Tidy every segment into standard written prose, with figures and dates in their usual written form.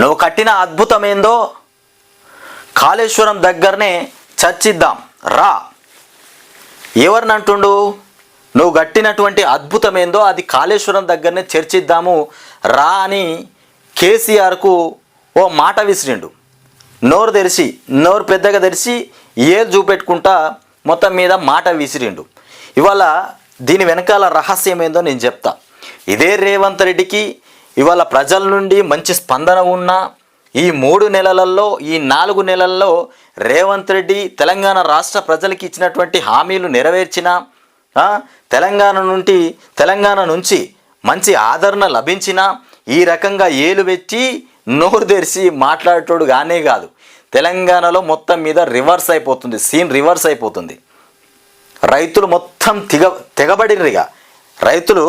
నువ్వు కట్టిన అద్భుతం ఏందో కాళేశ్వరం దగ్గరనే చర్చిద్దాం రా. ఎవరిని అంటుండు? నువ్వు కట్టినటువంటి అద్భుతం ఏందో అది కాళేశ్వరం దగ్గరనే చర్చిద్దాము రా అని కేసీఆర్కు ఓ మాట విసిరిండు. నోరు పెద్దగా తెరిచి ఏది చూపెట్టుకుంటా మొత్తం మీద మాట విసిరిండు. ఇవాళ దీని వెనకాల రహస్యం ఏందో నేను చెప్తా. ఇదే రేవంత్ రెడ్డికి ఇవాళ ప్రజల నుండి మంచి స్పందన ఉన్న ఈ 3 నెలలలో, ఈ 4 నెలల్లో రేవంత్ రెడ్డి తెలంగాణ రాష్ట్ర ప్రజలకి ఇచ్చినటువంటి హామీలు నెరవేర్చిన, తెలంగాణ నుంచి మంచి ఆదరణ లభించిన, ఈ రకంగా ఏలు పెట్టి నోరు తెరిచి మాట్లాడేటోడు గానే కాదు. తెలంగాణలో మొత్తం మీద రివర్స్ అయిపోతుంది, సీన్ రివర్స్ అయిపోతుంది. రైతులు మొత్తం తెగబడిర్రిగా, రైతులు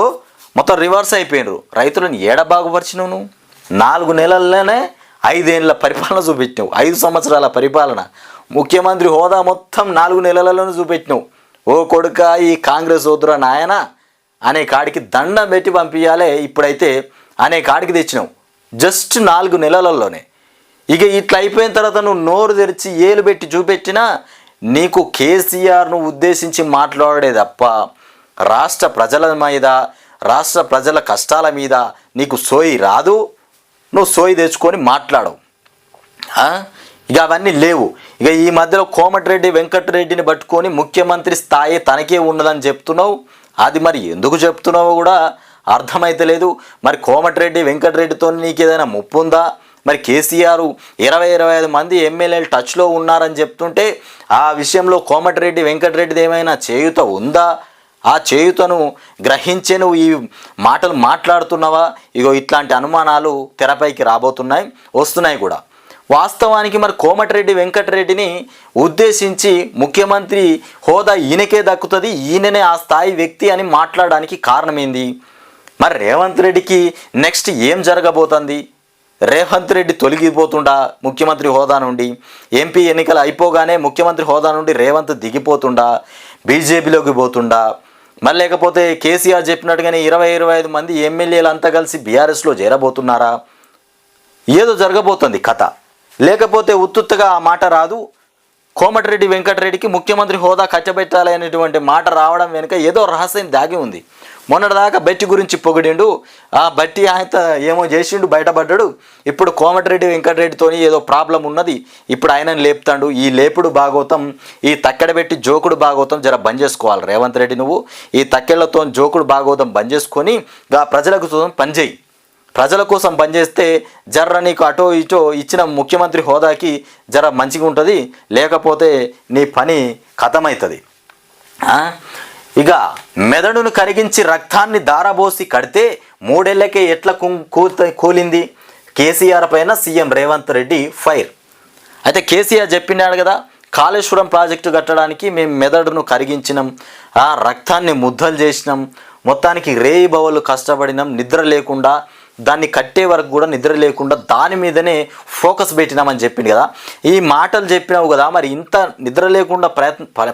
మొత్తం రివర్స్ అయిపోయినరు. రైతులను ఏడ బాగుపరిచినావు నువ్వు? 4 నెలల్లోనే 5 ఏళ్ళ పరిపాలన చూపెట్టినావు. 5 సంవత్సరాల పరిపాలన, ముఖ్యమంత్రి హోదా మొత్తం 4 నెలలలోనే చూపెట్టినావు. ఓ కొడుక, ఈ కాంగ్రెస్ వద్దురా నాయన అనే కాడికి దండం పెట్టి పంపించాలే. ఇప్పుడైతే అనే కాడికి తెచ్చినావు జస్ట్ 4 నెలలలోనే. ఇక ఇట్లా అయిపోయిన తర్వాత నువ్వు నోరు తెరిచి ఏలు పెట్టి చూపెట్టినా నీకు కేసీఆర్ను ఉద్దేశించి మాట్లాడే తప్ప రాష్ట్ర ప్రజల మీద, రాష్ట్ర ప్రజల కష్టాల మీద నీకు సోయి రాదు. నువ్వు సోయి తెచ్చుకొని మాట్లాడవు. ఇక అవన్నీ లేవు. ఇక ఈ మధ్యలో కోమటిరెడ్డి వెంకటరెడ్డిని పట్టుకొని ముఖ్యమంత్రి స్థాయి తనకే ఉన్నదని చెప్తున్నావు. అది మరి ఎందుకు చెప్తున్నావో కూడా అర్థమైతలేదు. మరి కోమటిరెడ్డి వెంకటరెడ్డితో నీకు ఏదైనా ముప్పు ఉందా? మరి కేసీఆర్ 20-25 మంది ఎమ్మెల్యేలు టచ్లో ఉన్నారని చెప్తుంటే ఆ విషయంలో కోమటిరెడ్డి వెంకటరెడ్డిది ఏమైనా చేయూత ఉందా? ఆ చేయూతను గ్రహించే నువ్వు ఈ మాటలు మాట్లాడుతున్నావా? ఇగో ఇట్లాంటి అనుమానాలు తెరపైకి వస్తున్నాయి కూడా. వాస్తవానికి మరి కోమటిరెడ్డి వెంకటరెడ్డిని ఉద్దేశించి ముఖ్యమంత్రి హోదా ఈయనకే దక్కుతుంది, ఈయననే ఆ స్థాయి వ్యక్తి అని మాట్లాడడానికి కారణమేంది? మరి రేవంత్ రెడ్డికి నెక్స్ట్ ఏం జరగబోతుంది? రేవంత్ రెడ్డి తొలగిపోతుండా ముఖ్యమంత్రి హోదా నుండి? ఎంపీ ఎన్నికలు అయిపోగానే ముఖ్యమంత్రి హోదా నుండి రేవంత్ దిగిపోతుండా? బీజేపీలోకి పోతుండా? మరి లేకపోతే కేసీఆర్ చెప్పినట్టుగానే 20-25 మంది ఎమ్మెల్యేలు అంతా కలిసి బీఆర్ఎస్లో చేరబోతున్నారా? ఏదో జరగబోతుంది కథ. లేకపోతే ఉత్తుత్తగా ఆ మాట రాదు. కోమటిరెడ్డి వెంకటరెడ్డికి ముఖ్యమంత్రి హోదా కట్టబెట్టాలి అనేటువంటి మాట రావడం వెనుక ఏదో రహస్యం దాగి ఉంది. మొన్నటిదాకా బట్టి గురించి పొగిడిండు, ఆ బట్టి ఆయన ఏమో చేసిండు, బయటపడ్డాడు. ఇప్పుడు కోమటిరెడ్డి వెంకటరెడ్డితో ఏదో ప్రాబ్లం ఉన్నది, ఇప్పుడు ఆయనని లేపుతాడు. ఈ లేపుడు భాగవతం, ఈ తక్కెడబెట్టి జోకుడు భాగవతం జర బంద్ చేసుకోవాలి రేవంత్ రెడ్డి. నువ్వు ఈ తక్కెళ్లతో జోకుడు భాగవతం బంద్ చేసుకొని ప్రజలకు పనిచేయి. ప్రజల కోసం పనిచేస్తే జర్ర నీకు అటో ఇటో ఇచ్చిన ముఖ్యమంత్రి హోదాకి జర మంచిగా ఉంటుంది. లేకపోతే నీ పని ఖతమవుతుంది. ఇక మెదడును కరిగించి రక్తాన్ని దారబోసి కడితే 3 ఏళ్లకే ఎట్లా కూలింది? కేసీఆర్ పైన సీఎం రేవంత్ రెడ్డి ఫైర్. అయితే కేసీఆర్ చెప్పినాడు కదా, కాళేశ్వరం ప్రాజెక్టు కట్టడానికి మేము మెదడును కరిగించినాం, రక్తాన్ని ముద్దలు చేసినాం, మొత్తానికి రేయి బవలు కష్టపడినాం, నిద్ర లేకుండా, దాన్ని కట్టే వరకు కూడా నిద్ర లేకుండా దాని మీదనే ఫోకస్ పెట్టినామని చెప్పింది కదా. ఈ మాటలు చెప్పినావు కదా, మరి ఇంత నిద్ర లేకుండా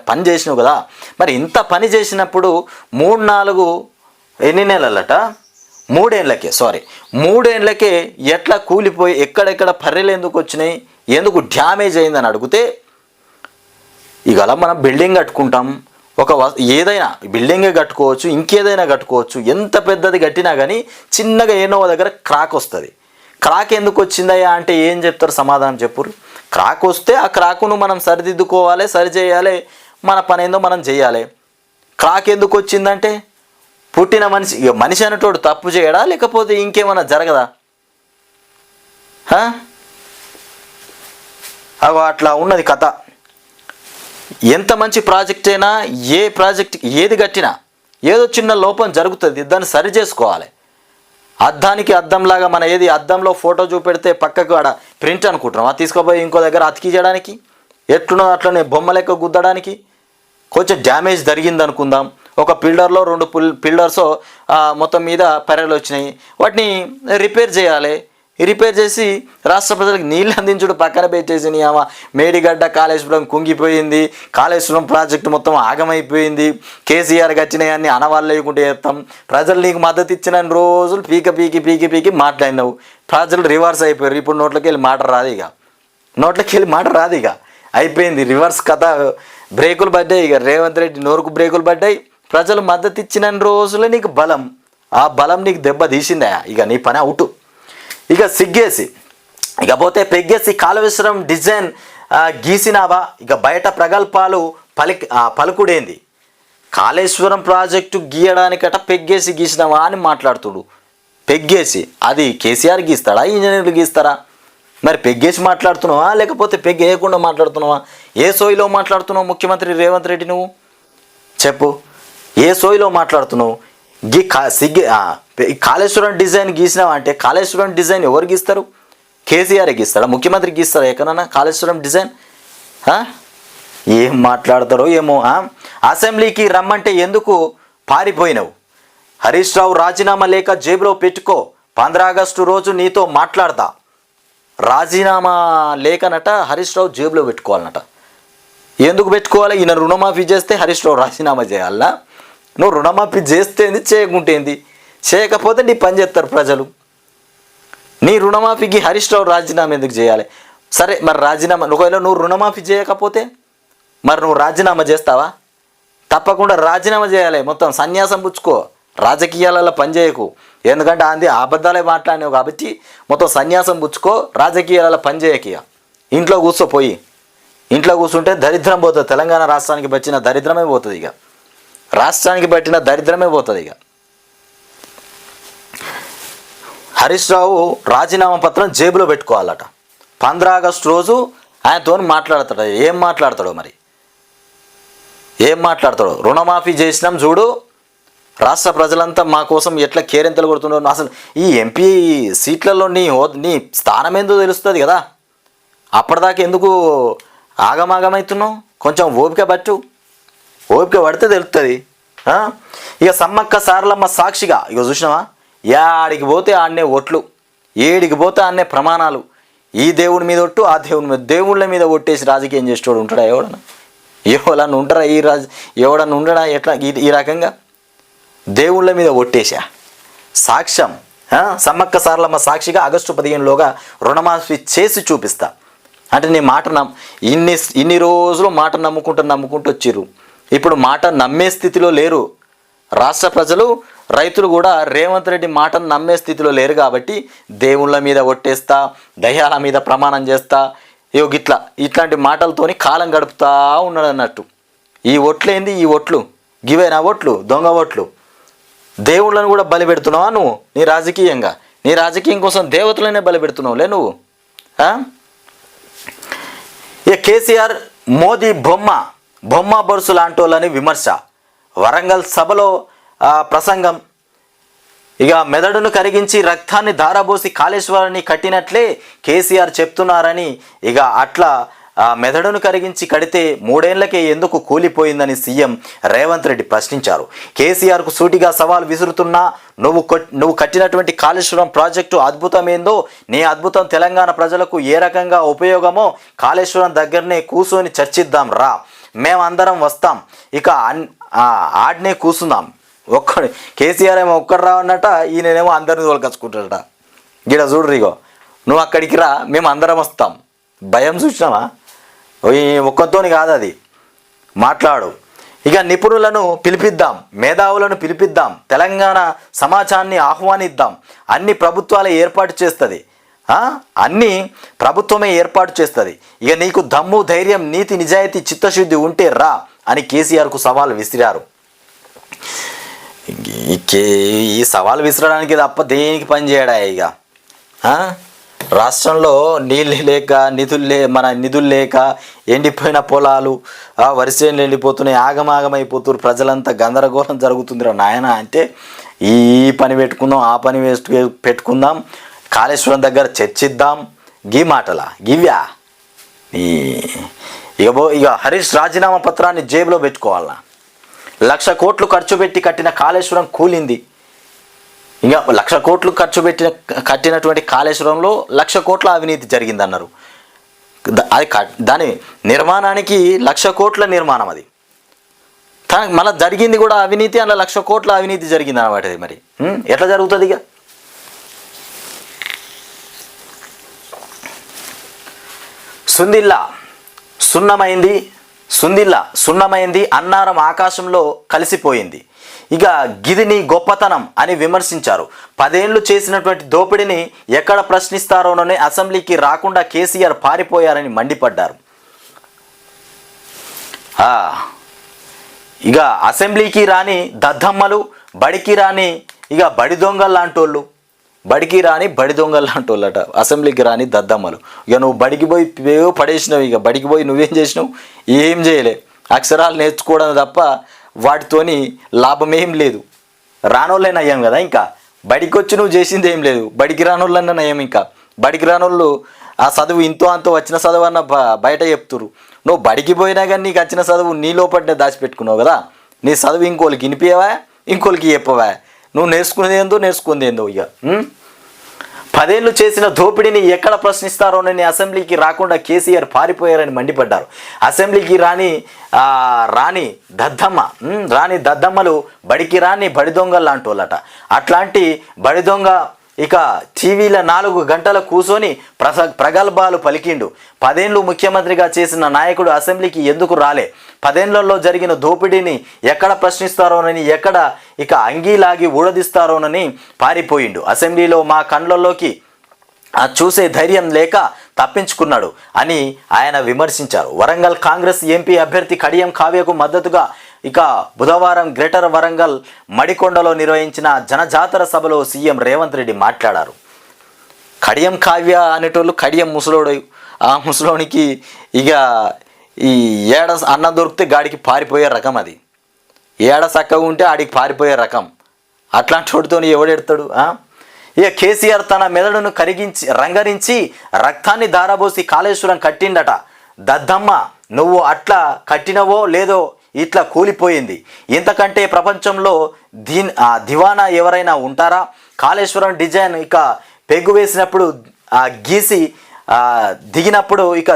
పని చేసినావు కదా, మరి ఇంత పని చేసినప్పుడు 3-4 ఎన్ని నెలలట 3 ఏళ్ళకే ఎట్లా కూలిపోయి ఎక్కడెక్కడ పర్రెలు ఎందుకు వచ్చినాయి, ఎందుకు డ్యామేజ్ అయిందని అడిగితే, ఇక మనం బిల్డింగ్ కట్టుకుంటాం, ఏదైనా బిల్డింగే కట్టుకోవచ్చు, ఇంకేదైనా కట్టుకోవచ్చు, ఎంత పెద్దది కట్టినా కానీ చిన్నగా ఏనో దగ్గర క్రాక్ వస్తుంది. క్రాక్ ఎందుకు వచ్చిందయ్యా అంటే ఏం చెప్తారు? సమాధానం చెప్పురు. క్రాక్ వస్తే ఆ క్రాకును మనం సరిదిద్దుకోవాలి, సరిచేయాలి, మన పని ఏందో మనం చేయాలి. క్రాక్ ఎందుకు వచ్చిందంటే పుట్టిన మనిషి అనేటోడు తప్పు చేయడా, లేకపోతే ఇంకేమైనా జరగదా? అట్లా ఉన్నది కథ. ఎంత మంచి ప్రాజెక్ట్ అయినా, ఏ ప్రాజెక్ట్ ఏది కట్టినా ఏదో చిన్న లోపం జరుగుతుంది, దాన్ని సరి చేసుకోవాలి. అద్దానికి అద్దంలాగా మన ఏది అద్దంలో ఫోటో చూపెడితే పక్కకు ఆడ ప్రింట్ అనుకుంటున్నాం, అది తీసుకుపోయి ఇంకో దగ్గర అతికి చేయడానికి, ఎట్లున్నో అట్లనే బొమ్మ లెక్క గుద్దడానికి కొంచెం డ్యామేజ్ జరిగింది అనుకుందాం. ఒక పిల్లర్లో 2 పిల్లర్స్ మొత్తం మీద పర్రెలు వచ్చినాయి, వాటిని రిపేర్ చేయాలి. రిపేర్ చేసి రాష్ట్ర ప్రజలకు నీళ్ళు అందించుడు పక్కన పెట్టేసి మేడిగడ్డ కాళేశ్వరం కుంగిపోయింది, కాళేశ్వరం ప్రాజెక్టు మొత్తం ఆగమైపోయింది, కేసీఆర్ గచ్చినాయన్ని అనవాళ్ళు లేకుంటే చేస్తాం, ప్రజలు నీకు మద్దతు ఇచ్చిన రోజులు పీకి మాట్లాడినావు, ప్రజలు రివర్స్ అయిపోయారు. ఇప్పుడు నోట్లోకి వెళ్ళి మాట రాదు ఇక అయిపోయింది. రివర్స్ కథ. బ్రేకులు పడ్డాయి. ఇక రేవంత్ రెడ్డి నోరుకు బ్రేకులు పడ్డాయి. ప్రజలు మద్దతు ఇచ్చిన రోజులే నీకు బలం. ఆ బలం నీకు దెబ్బ తీసిందా? ఇక నీ పని అవుట్. ఇక సిగ్గేసి ఇకపోతే పెగ్గేసి కాళేశ్వరం డిజైన్ గీసినావా? ఇక బయట ప్రగల్భాలు పలుకుడేంది? కాళేశ్వరం ప్రాజెక్టు గీయడానికట పెగ్గేసి గీసినావా అని మాట్లాడుతుడు. పెగ్గేసి అది కేసీఆర్ గీస్తాడా, ఇంజనీర్లు గీస్తారా? మరి పెగ్గేసి మాట్లాడుతున్నావా లేకపోతే పెగ్ వేయకుండా మాట్లాడుతున్నావా? ఏ సోయిలో మాట్లాడుతున్నావు ముఖ్యమంత్రి రేవంత్ రెడ్డి? నువ్వు చెప్పు, ఏ సోయిలో మాట్లాడుతున్నావు? కాళేశ్వరం డిజైన్ గీసినావా అంటే కాళేశ్వరం డిజైన్ ఎవరు గీస్తారు? కేసీఆర్ గీస్తాడా? ముఖ్యమంత్రి గీస్తారా ఎక్కడన్నా కాళేశ్వరం డిజైన్? ఏం మాట్లాడతారో ఏమో. అసెంబ్లీకి రమ్మంటే ఎందుకు పారిపోయినావు? హరీష్ రావు రాజీనామా లేఖ జేబులో పెట్టుకో, 15 ఆగస్టు రోజు నీతో మాట్లాడతా. రాజీనామా లేఖనట హరీష్ రావు జేబులో పెట్టుకోవాలన్నట. ఎందుకు పెట్టుకోవాలి? ఈయన రుణమాఫీ చేస్తే హరీష్ రావు రాజీనామా చేయాలా? నువ్వు రుణమాఫీ చేస్తేంది, చేయకుంటేంది? చేయకపోతే నీ పని చేస్తారు ప్రజలు. నీ రుణమాఫీకి హరీష్ రావు రాజీనామా ఎందుకు చేయాలి? సరే మరి రాజీనామా, ఒకవేళ నువ్వు రుణమాఫీ చేయకపోతే మరి నువ్వు రాజీనామా చేస్తావా? తప్పకుండా రాజీనామా చేయాలి. మొత్తం సన్యాసం పుచ్చుకో, రాజకీయాలలో పనిచేయకు. ఎందుకంటే అంది అబద్ధాలే మాట్లాడినావు కాబట్టి మొత్తం సన్యాసం పుచ్చుకో, రాజకీయాలలో పనిచేయక ఇంట్లో కూర్చోపోయి. ఇంట్లో కూర్చుంటే దరిద్రం పోతుంది. తెలంగాణ రాష్ట్రానికి పట్టిన దరిద్రమే పోతుంది. ఇక రాష్ట్రానికి పట్టిన దరిద్రమే పోతుంది. ఇక హరీష్ రావు రాజీనామా పత్రం జేబులో పెట్టుకోవాలట. 15 ఆగస్టు రోజు ఆయనతో మాట్లాడతాడు. ఏం మాట్లాడతాడో మరి, ఏం మాట్లాడతాడో. రుణమాఫీ చేసినాం చూడు, రాష్ట్ర ప్రజలంతా మా కోసం ఎట్లా కేరింతలు కొడుతున్నారు. అసలు ఈ ఎంపీ సీట్లలో నీ స్థానం ఏందో తెలుస్తుంది కదా. అప్పటిదాకా ఎందుకు ఆగమాగమవుతున్నావు? కొంచెం ఓపిక పడితే తెలుస్తుంది. ఇక సమ్మక్క సారలమ్మ సాక్షిగా ఇక చూసినావా, యాడికి పోతే ఆడనే ఓట్లు, ఏడికి పోతే ఆడనే ప్రమాణాలు. ఈ దేవుడి మీద ఒట్టు, ఆ దేవుడి మీద, దేవుళ్ళ మీద ఒట్టేసి రాజకీయం చేసేవాడు ఉంటాడా? ఎవడన్నా ఉంటారా? ఎవడన్నా ఉండడా? ఎట్లా ఈ రకంగా దేవుళ్ళ మీద ఒట్టేసా? సాక్ష్యం, సమ్మక్క సారలమ్మ సాక్షిగా ఆగస్టు 15లోగా రుణమాఫీ చేసి చూపిస్తా అంటే నీ మాట ఇన్ని రోజులు మాట నమ్ముకుంటూ వచ్చిర్రు. ఇప్పుడు మాట నమ్మే స్థితిలో లేరు. రాష్ట్ర ప్రజలు, రైతులు కూడా రేవంత్ రెడ్డి మాటను నమ్మే స్థితిలో లేరు. కాబట్టి దేవుళ్ళ మీద ఒట్టేస్తా, దయ్యాల మీద ప్రమాణం చేస్తా, ఇట్లాంటి మాటలతోని కాలం గడుపుతా ఉన్నాడు అన్నట్టు. ఈ ఓట్లేంది? ఈ ఓట్లు గివేనా ఓట్లు? దొంగ ఓట్లు. దేవుళ్ళను కూడా బలి పెడుతున్నావా నువ్వు? నీ రాజకీయం కోసం దేవతలనే బలి పెడుతున్నావులే నువ్వు. ఇక కేసీఆర్ మోదీ బొమ్మ బొరుసు లాంటోళ్ళని విమర్శ. వరంగల్ సభలో ప్రసంగం. ఇక మెదడును కరిగించి రక్తాన్ని ధారబోసి కాళేశ్వరాన్ని కట్టినట్లే కేసీఆర్ చెప్తున్నారని, ఇక అట్లా మెదడును కరిగించి కడితే 3 ఏళ్లకే ఎందుకు కూలిపోయిందని సీఎం రేవంత్ రెడ్డి ప్రశ్నించారు. కేసీఆర్కు సూటిగా సవాల్ విసురుతున్నా, నువ్వు కట్టినటువంటి కాళేశ్వరం ప్రాజెక్టు అద్భుతమేందో, నీ అద్భుతం తెలంగాణ ప్రజలకు ఏ రకంగా ఉపయోగమో కాళేశ్వరం దగ్గరనే కూర్చొని చర్చిద్దాం రా, మేమందరం వస్తాం, ఇక ఆడనే కూర్చుందాం. కేసీఆర్ ఏమో ఒక్కడు రావన్నట, ఈయనేమో అందరిని తోలుకొచ్చుకుంటాడట. గిడ చూడరు, ఇగో నువ్వు అక్కడికి రా, మేము అందరం వస్తాం. భయం చూసినావా? ఒక్కతోని కాదు అది, మాట్లాడు. ఇక నిపుణులను పిలిపిద్దాం, మేధావులను పిలిపిద్దాం, తెలంగాణ సమాజాన్ని ఆహ్వానిద్దాం, అన్ని ప్రభుత్వాలే ఏర్పాటు చేస్తుంది, అన్నీ ప్రభుత్వమే ఏర్పాటు చేస్తుంది. ఇక నీకు దమ్ము, ధైర్యం, నీతి, నిజాయితీ, చిత్తశుద్ధి ఉంటే రా అని కేసీఆర్కు సవాల్ విసిరారు. ఈ సవాల్ విసరడానికి తప్ప దేనికి పని చేయడా? ఇక రాష్ట్రంలో నీళ్ళు లేక, నిధులు లేక ఎండిపోయిన పొలాలు, వరిసేనులు ఎండిపోతున్నాయి, ఆగమాగమైపోతున్నారు, ప్రజలంతా గందరగోళం జరుగుతుందిరా నాయన అంటే, ఈ పని పెట్టుకుందాం, ఆ పని పెట్టుకుందాం, కాళేశ్వరం దగ్గర చర్చిద్దాం, గీ మాటలా గివ్యా? ఇక హరీష్ రాజీనామా పత్రాన్ని జేబులో పెట్టుకోవాలా? 1,00,000 కోట్లు ఖర్చు పెట్టి కట్టిన కాళేశ్వరం కూలింది. ఇంకా 1,00,000 కోట్లు కట్టినటువంటి కాళేశ్వరంలో 1,00,000 కోట్ల అవినీతి జరిగిందన్నారు. అది దాని నిర్మాణానికి 1,00,000 కోట్ల నిర్మాణం, అది మళ్ళీ జరిగింది కూడా అవినీతి. అందులో 1,00,000 కోట్ల అవినీతి జరిగింది అన్నమాట. మరి ఎట్లా జరుగుతుంది? ఇక సుందిల్లా సున్నమైంది అన్నారం ఆకాశంలో కలిసిపోయింది. ఇక గిదిని గొప్పతనం అని విమర్శించారు. 10 ఏళ్ళు చేసినటువంటి దోపిడీని ఎక్కడ ప్రశ్నిస్తారోనని అసెంబ్లీకి రాకుండా కేసీఆర్ పారిపోయారని మండిపడ్డారు. ఇక అసెంబ్లీకి రాని దద్దమ్మలు, బడికి రాని ఇక బడి దొంగలు లాంటోళ్ళు, లాంటోళ్ళట అసెంబ్లీకి రాని దద్దమ్మలు. ఇక నువ్వు బడికి పోయి పడేసినావు. ఇక బడికి పోయి నువ్వేం చేసినావు? ఏం చేయలే. అక్షరాలు నేర్చుకోవడం తప్ప వాటితోని లాభం ఏం లేదు. రానోళ్ళే నయ్యం కదా. ఇంకా బడికి వచ్చి నువ్వు చేసింది ఏం లేదు. బడికి రానోళ్ళన్నా నయం. ఇంకా బడికి రానోళ్ళు ఆ చదువు ఇంతో అంతో వచ్చిన చదువు అన్న బయట చెప్తురు. నువ్వు బడికి పోయినా కానీ నీకు వచ్చిన చదువు నీ లోపలనే దాచిపెట్టుకున్నావు కదా. నీ చదువు ఇంకోళ్ళకి వినిపించవా, ఇంకోళ్ళకి చెప్పవా? నువ్వు నేర్చుకుంది ఏందో. ఇక 10 ఏళ్ళు చేసిన దోపిడీని ఎక్కడ ప్రశ్నిస్తారోనని అసెంబ్లీకి రాకుండా కేసీఆర్ పారిపోయారని మండిపడ్డారు. అసెంబ్లీకి రాని దద్దమ్మలు బడికి రాని బడి దొంగలు లాంటోళ్ళట. అట్లాంటి బడి దొంగ ఇక టీవీల 4 గంటల కూర్చొని ప్రగల్భాలు పలికిండు. 10 ఏళ్ళు ముఖ్యమంత్రిగా చేసిన నాయకుడు అసెంబ్లీకి ఎందుకు రాలే? 10 ఏళ్లలో జరిగిన దోపిడీని ఎక్కడ ప్రశ్నిస్తారోనని, ఎక్కడ ఇక అంగీలాగి ఊడదీస్తారోనని పారిపోయిండు. అసెంబ్లీలో మా కళ్ళల్లోకి చూసే ధైర్యం లేక తప్పించుకున్నాడు అని ఆయన విమర్శించారు. వరంగల్ కాంగ్రెస్ ఎంపీ అభ్యర్థి కడియం కావ్యకు మద్దతుగా ఇక బుధవారం గ్రేటర్ వరంగల్ మడికొండలో నిర్వహించిన జనజాతర సభలో సీఎం రేవంత్ రెడ్డి మాట్లాడారు. కడియం కావ్య అనేటోళ్ళు కడియం ముసలోడు. ఆ ముసలోనికి ఇక ఈ ఏడ అన్నం దొరికితే గాడికి పారిపోయే రకం. అది ఏడ చక్కగా ఉంటే ఆడికి పారిపోయే రకం. అట్లాంటి వాడితో ఎవడెడతాడు? ఇక కేసీఆర్ తన మెదడును రంగరించి రక్తాన్ని దారబోసి కాళేశ్వరం కట్టిండట. దద్దమ్మ నువ్వు అట్లా కట్టినవో లేదో ఇట్లా కూలిపోయింది. ఇంతకంటే ప్రపంచంలో దివానా ఎవరైనా ఉంటారా? కాళేశ్వరం డిజైన్ ఇక పెగ్గు వేసినప్పుడు గీసి దిగినప్పుడు ఇక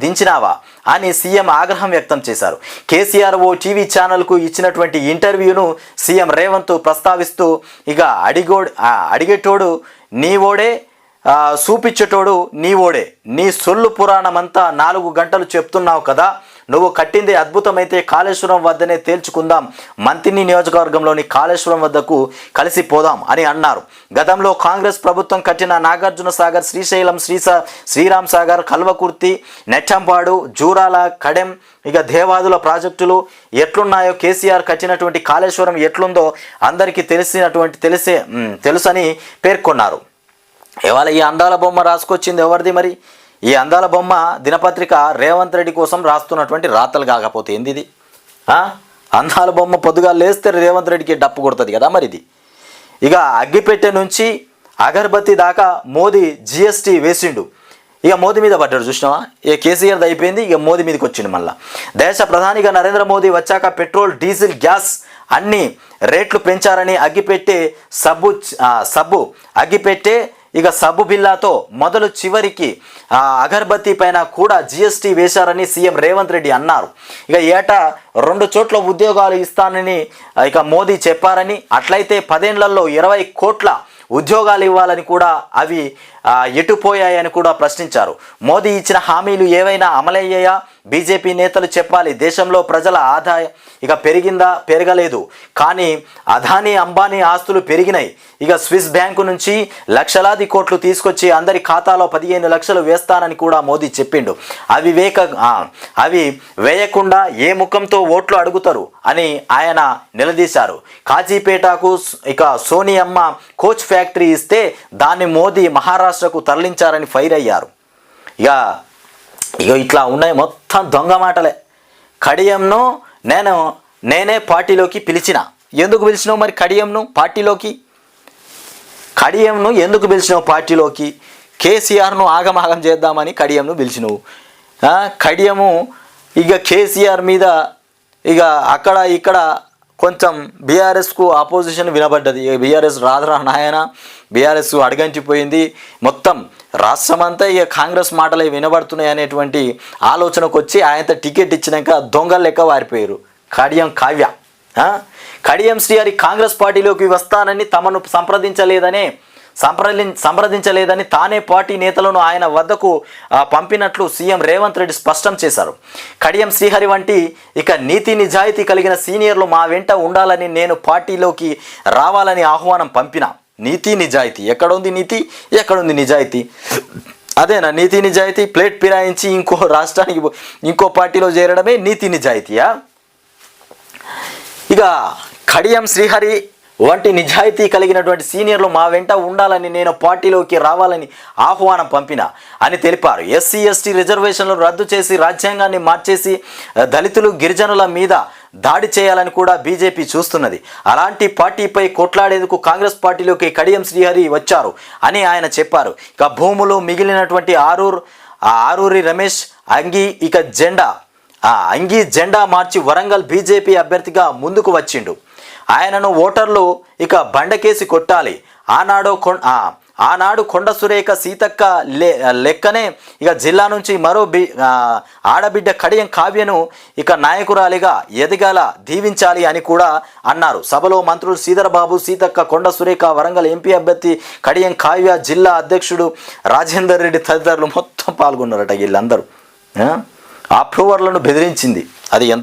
దించినావా అని సీఎం ఆగ్రహం వ్యక్తం చేశారు. కేసీఆర్ ఓ టీవీ ఛానల్కు ఇచ్చినటువంటి ఇంటర్వ్యూను సీఎం రేవంత్ ప్రస్తావిస్తూ ఇక అడిగేటోడు నీవోడే, చూపించేటోడు నీవోడే, నీ సొల్లు పురాణమంతా 4 గంటలు చెప్తున్నావు కదా. నువ్వు కట్టింది అద్భుతమైతే కాళేశ్వరం వద్దనే తేల్చుకుందాం. మంతిని నియోజకవర్గంలోని కాళేశ్వరం వద్దకు కలిసిపోదాం అని అన్నారు. గతంలో కాంగ్రెస్ ప్రభుత్వం కట్టిన నాగార్జున సాగర్, శ్రీశైలం, శ్రీరామ్ సాగర్, కల్వకుర్తి, నెట్టంపాడు, జూరాల, కడెం ఇక దేవాదుల ప్రాజెక్టులు ఎట్లున్నాయో కేసీఆర్ కట్టినటువంటి కాళేశ్వరం ఎట్లుందో అందరికీ తెలుసని పేర్కొన్నారు. ఇవాళ ఈ అందాల బొమ్మ రాసుకొచ్చింది ఎవరిది మరి? ఈ అందాల బొమ్మ దినపత్రిక రేవంత్ రెడ్డి కోసం రాస్తున్నటువంటి రాతలు కాకపోతే ఏంది ఇది? అందాల బొమ్మ పొద్దుగా లేస్తే రేవంత్ రెడ్డికి డప్పు కొడుతుంది కదా మరి ఇది. ఇక అగ్గిపెట్టె నుంచి అగర్బత్తి దాకా మోదీ జిఎస్టీ వేసిండు. ఇక మోదీ మీద పడ్డాడు చూసినావా? ఇక కేసీఆర్ అయిపోయింది, ఇక మోదీ మీదకి వచ్చిండు మళ్ళా. దేశ ప్రధానిగా నరేంద్ర మోదీ వచ్చాక పెట్రోల్, డీజిల్, గ్యాస్ అన్ని రేట్లు పెంచారని అగ్గిపెట్టే ఇక సబ్బు బిల్లాతో మొదలు చివరికి అగర్బత్తి పైన కూడా జిఎస్టీ వేశారని సీఎం రేవంత్ రెడ్డి అన్నారు. ఇక ఏటా 2 చోట్ల ఉద్యోగాలు ఇస్తానని ఇక మోదీ చెప్పారని, అట్లయితే 10 ఏళ్లలో 20 కోట్ల ఉద్యోగాలు ఇవ్వాలని కూడా అవి ఎటుపోయాయని కూడా ప్రశ్నించారు. మోదీ ఇచ్చిన హామీలు ఏవైనా అమలయ్యాయా? బీజేపీ నేతలు చెప్పాలి. దేశంలో ప్రజల ఆదాయం ఇక పెరిగిందా? పెరగలేదు. కానీ అదానీ, అంబానీ ఆస్తులు పెరిగినాయి. ఇక స్విస్ బ్యాంకు నుంచి లక్షలాది కోట్లు తీసుకొచ్చి అందరి ఖాతాలో 15 లక్షలు వేస్తానని కూడా మోదీ చెప్పిండు. అవి వేయకుండా ఏ ముఖంతో ఓట్లు అడుగుతారు అని ఆయన నిలదీశారు. కాజీపేటకు ఇక సోనియమ్మ కోచ్ ఫ్యాక్టరీ ఇస్తే దాన్ని మోదీ మహారాష్ట్రకు తరలించారని ఫైర్ అయ్యారు. ఇక ఇట్లా ఉన్నాయి మొత్తం దొంగ మాటలే. కడియంను నేనే పార్టీలోకి పిలిచిన. ఎందుకు పిలిచినావు మరి కడియంను పార్టీలోకి? కడియంను ఎందుకు పిలిచినావు పార్టీలోకి? కేసీఆర్ను ఆగమాగం చేద్దామని కడియంను పిలిచినావు. కడియము ఇక కేసీఆర్ మీద ఇక అక్కడ ఇక్కడ కొంచెం బీఆర్ఎస్కు ఆపోజిషన్ వినబడ్డది. బీఆర్ఎస్ రాధరా నాయన, బీఆర్ఎస్ అడగంచిపోయింది. మొత్తం రాష్ట్రమంతా ఇక కాంగ్రెస్ మాటలే వినబడుతున్నాయి అనేటువంటి ఆలోచనకు వచ్చి ఆయనతో టికెట్ ఇచ్చినాక దొంగలు లెక్క వారిపోయారు. కడియం కావ్య, కడియం శ్రీహరి కాంగ్రెస్ పార్టీలోకి వస్తానని తమను సంప్రదించలేదనే సంప్రదించలేదని తానే పార్టీ నేతలను ఆయన వద్దకు పంపినట్లు సీఎం రేవంత్ రెడ్డి స్పష్టం చేశారు. కడియం శ్రీహరి వంటి ఇక నీతి నిజాయితీ కలిగిన సీనియర్లు మా వెంట ఉండాలని నేను పార్టీలోకి రావాలని ఆహ్వానం పంపిన. నీతి నిజాయితీ ఎక్కడుంది? నీతి ఎక్కడుంది నిజాయితీ? అదేనా నీతి నిజాయితీ? ప్లేట్ ఫిరాయించి ఇంకో రాష్ట్రానికి ఇంకో పార్టీలో చేరడమే నీతి నిజాయితీయా? ఇక కడియం శ్రీహరి వంటి నిజాయితీ కలిగినటువంటి సీనియర్లు మా వెంట ఉండాలని నేను పార్టీలోకి రావాలని ఆహ్వానం పంపిన అని తెలిపారు. ఎస్సీ ఎస్టీ రిజర్వేషన్లను రద్దు చేసి రాజ్యాంగాన్ని మార్చేసి దళితులు గిరిజనుల మీద దాడి చేయాలని కూడా బీజేపీ చూస్తున్నది. అలాంటి పార్టీపై కొట్లాడేందుకు కాంగ్రెస్ పార్టీలోకి కడియం శ్రీహరి వచ్చారు అని ఆయన చెప్పారు. ఇక భూములు మిగిలినటువంటి ఆరూరి రమేష్ అంగీ జెండా మార్చి వరంగల్ బీజేపీ అభ్యర్థిగా ముందుకు వచ్చిండు. ఆయనను ఓటర్లు ఇక బండకేసి కొట్టాలి. ఆనాడు కొండ సురేఖ సీతక్క లెక్కనే ఇక జిల్లా నుంచి మరో ఆడబిడ్డ కడియం కావ్యను ఇక నాయకురాలిగా ఎదగాల దీవించాలి అని కూడా అన్నారు. సభలో మంత్రులు శ్రీధరబాబు, సీతక్క, కొండ సురేఖ, వరంగల్ ఎంపీ అభ్యర్థి కడియం కావ్య, జిల్లా అధ్యక్షుడు రాజేందర్ రెడ్డి తదితరులు మొత్తం పాల్గొన్నారట. వీళ్ళందరూ అప్రూవర్లను బెదిరించింది. అది ఎంత